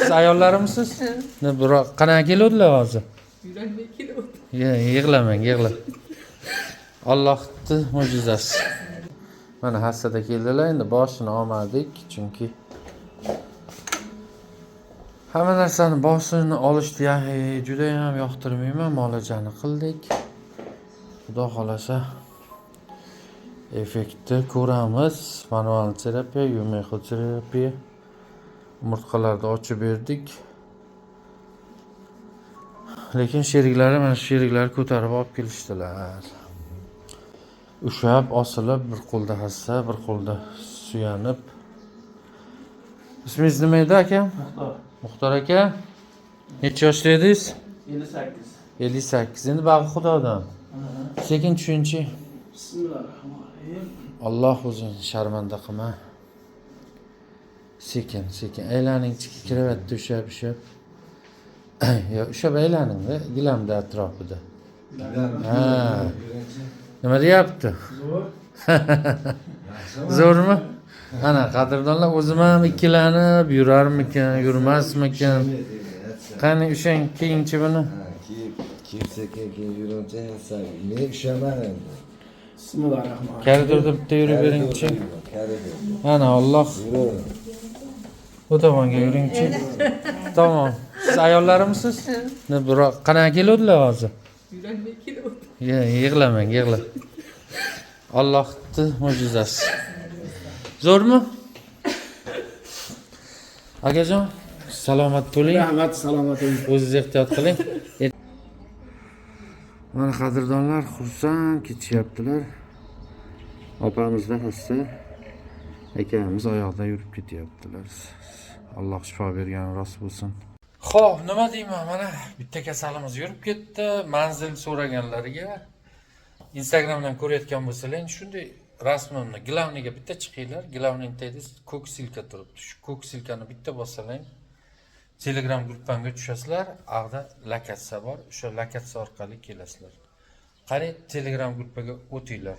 Siz ayollarmisiz? Biroq qanaqa keluvdilar hozir? Yuragimga keluvdi. Yig'lamang, Allohning mo'jizasi. Mana hassada keldilar, endi boshini olmadik, chunki hamma narsani boshini olishni juda ham yoqtirmayman, muolajani qildik. Xudo xolasa effektni ko'ramiz. Manual terapiya, yumshoq terapiya. Umurtqalarni ochib berdik. Lekin sheriklari mana shu sheriklarni ko'tarib olib kelishdilar. Ushab, osilib, bir qo'lda hassa, bir qo'lda suyanib. Ismingiz nima edi aka? Muxtor aka. Necha yoshda edingiz? 58. 58. Endi bag'i Xudodan. Sekin tushunchi. Bismillahirrahmanirrahim. Alloh o'zing sharmanda qilma. Sekin. Aylaning kiraverdi ushab. Yo, ushab aylaning-da, gilamda atrofida. Ha. Nima deyapti? Zo'r. Zo'rmi? Ana qadrdonlar, o'zim ham ikkilanib yurarmikan, yurmasmikan. Qani o'shang keyinchi buni. Sekin yurunca men ushaman endi. Bismillahirrahmanirrahim. Koridorda bitta yurib beringchi. Ana Alloh. Bu tomonga yuringchi. Tamom. Siz ayollarmisiz? Biroq qanaqa keluvdilar hozir? Yuragimga keluvdi. Yig'lamang. Allohning mo'jizasi. Zo'rmi? Akajon, salomat bo'ling. Rahmat, salomat bo'ling. O'zingiz ehtiyot qiling. Mana qadrdonlar xursand ketishyaptilar. Opamizda hassa, akamiz oyoqda yurib ketyaptilar. Alloh shifo bergani rost bo'lsin. Xo'p, nima deyman? Mana bitta kasalimiz yurib ketdi. Manzil so'raganlarga Instagramdan ko'rayotgan bo'lsalaring, shunday rasmimni glavniga bitta chiqinglar. Glavning tagida ko'k silka turibdi. Shu ko'k silkani bitta bossalang, Telegram gruppamga tushasizlar. Ag'da lokatsiya bor. O'sha lokatsiya orqali kelasizlar. Qarang, Telegram gruppaga o'tinglar.